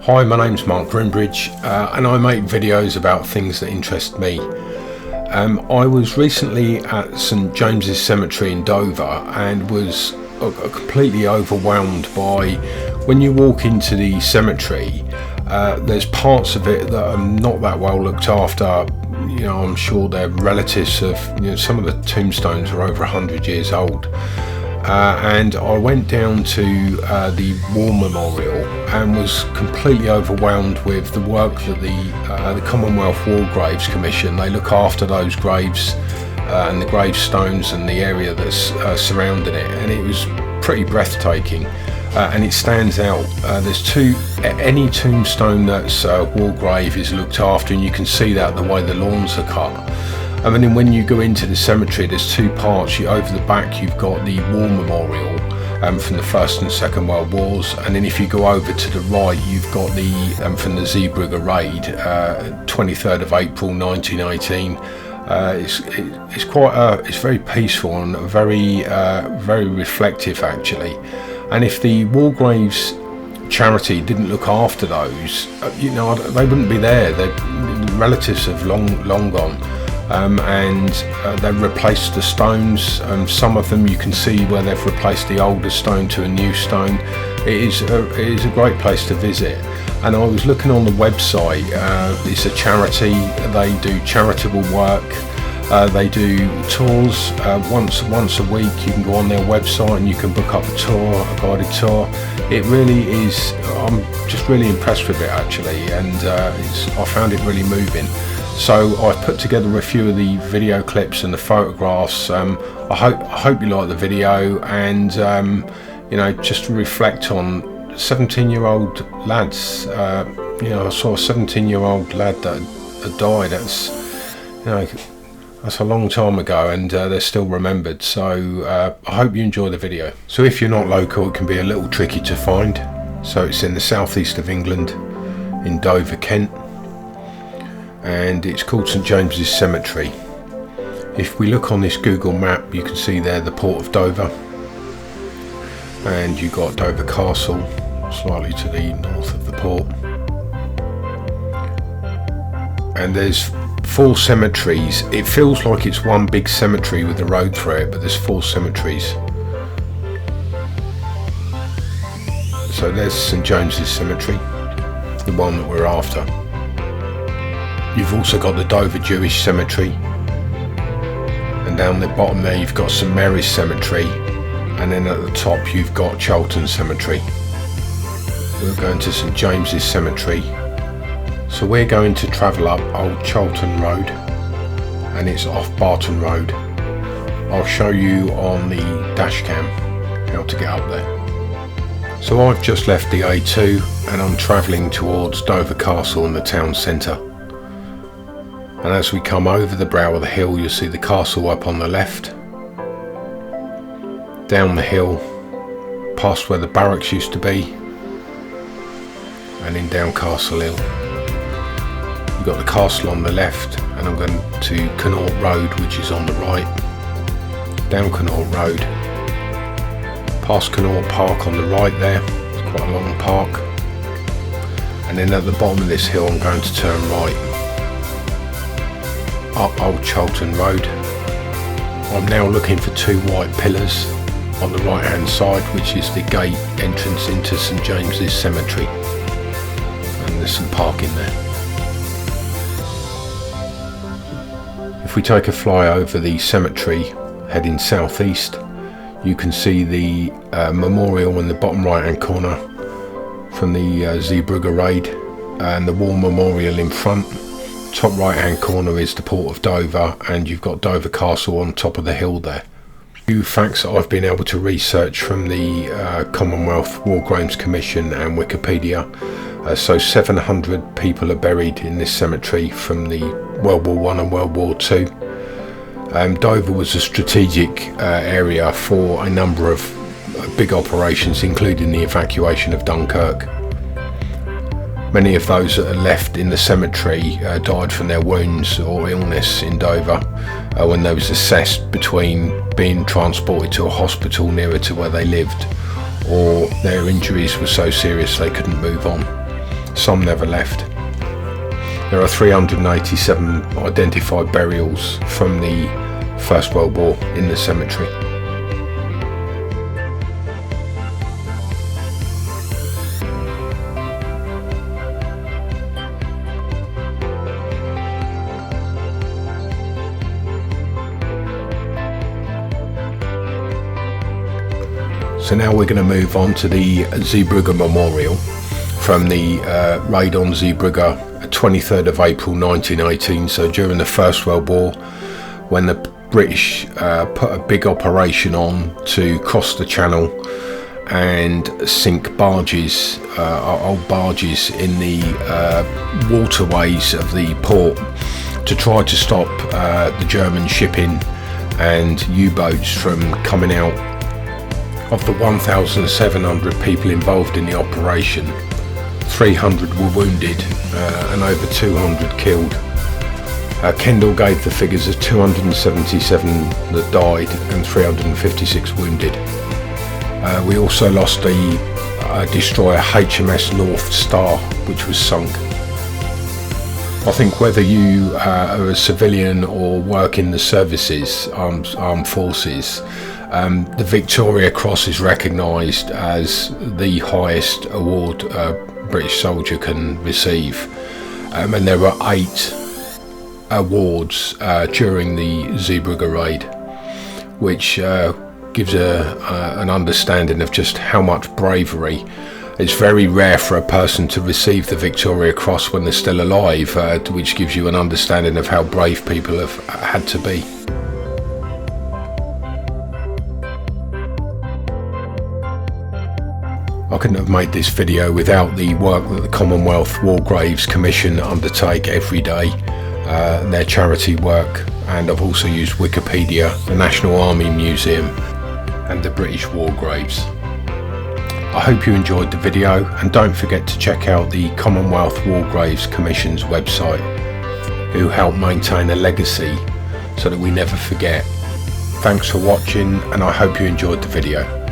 Hi, my name's Mark Grimbridge and I make videos about things that interest me. I was recently at St James's Cemetery in Dover and was completely overwhelmed by, when you walk into the cemetery, there's parts of it that are not that well looked after. You know, I'm sure they're relatives of, some of the tombstones are over 100 years old. And I went down to the War Memorial and was completely overwhelmed with the work that the Commonwealth War Graves Commission, they look after those graves and the gravestones and the area that's surrounding it, and it was pretty breathtaking. And it stands out. Any tombstone that's war grave is looked after, and you can see that the way the lawns are cut. I mean, when you go into the cemetery, there's two parts. Over the back, you've got the War Memorial from the First and Second World Wars, and then if you go over to the right, you've got the from the Zeebrugge Raid, 23rd of April 1918. It's very peaceful and very reflective, actually. And if the War Graves charity didn't look after those, they wouldn't be there. Their relatives have long gone. And they've replaced the stones. Some of them you can see where they've replaced the older stone to a new stone. It is a great place to visit. And I was looking on the website. It's a charity. They do charitable work. They do tours once a week. You can go on their website and you can book up a guided tour. It really is. I'm just really impressed with it, actually, and I found it really moving. So I've put together a few of the video clips and the photographs. I hope you like the video, and just to reflect on 17-year-old lads. I saw a 17-year-old lad that had died. That's a long time ago, and they're still remembered. So I hope you enjoy the video. So if you're not local, it can be a little tricky to find. So it's in the southeast of England, in Dover, Kent. And it's called St James's Cemetery. If we look on this Google map, you can see there the port of Dover, and you've got Dover Castle slightly to the north of the port, and there's 4 cemeteries. It feels like it's one big cemetery with a road through it, but there's 4 cemeteries. So there's St James's Cemetery, the one that we're after. You've also got the Dover Jewish Cemetery, and down the bottom there you've got St Mary's Cemetery, and then at the top you've got Chalton Cemetery. We're going to St James's Cemetery, so we're going to travel up Old Chalton Road, and it's off Barton Road. I'll show you on the dash cam how to get up there. So I've just left the A2 and I'm travelling towards Dover Castle and the town centre. And as we come over the brow of the hill, you'll see the castle up on the left. Down the hill, past where the barracks used to be, and then down Castle Hill. You've got the castle on the left, and I'm going to Connaught Road, which is on the right. Down Connaught Road, past Connaught Park on the right there. It's quite a long park. And then at the bottom of this hill, I'm going to turn right. Up Old Chalton Road. I'm now looking for 2 white pillars on the right hand side, which is the gate entrance into St James's Cemetery, and there's some parking there. If we take a fly over the cemetery heading southeast, you can see the memorial in the bottom right hand corner from the Zeebrugge Raid, and the War Memorial in front. Top right hand corner is the port of Dover, and you've got Dover Castle on top of the hill there. A few facts that I've been able to research from the Commonwealth War Graves Commission and Wikipedia. So 700 people are buried in this cemetery from the World War I and World War II. Dover was a strategic area for a number of big operations, including the evacuation of Dunkirk. Many of those that are left in the cemetery died from their wounds or illness in Dover when they was assessed between being transported to a hospital nearer to where they lived, or their injuries were so serious they couldn't move on. some never left. There are 387 identified burials from the First World War in the cemetery. So now we're going to move on to the Zeebrugge Memorial from the raid on Zeebrugge, 23rd of April 1918. So during the First World War, when the British put a big operation on to cross the channel and sink barges, old barges in the waterways of the port to try to stop the German shipping and U-boats from coming out. Of the 1,700 people involved in the operation, 300 were wounded and over 200 killed. Kendall gave the figures of 277 that died and 356 wounded. We also lost a destroyer HMS North Star, which was sunk. I think whether you are a civilian or work in the services, armed forces, the Victoria Cross is recognised as the highest award a British soldier can receive, and there were 8 awards during the Zeebrugge Raid, which gives an understanding of just how much bravery. It's very rare for a person to receive the Victoria Cross when they're still alive, which gives you an understanding of how brave people have had to be. I couldn't have made this video without the work that the Commonwealth War Graves Commission undertake every day, their charity work, and I've also used Wikipedia, the National Army Museum and the British War Graves. I hope you enjoyed the video, and don't forget to check out the Commonwealth War Graves Commission's website, who help maintain a legacy so that we never forget. Thanks for watching, and I hope you enjoyed the video.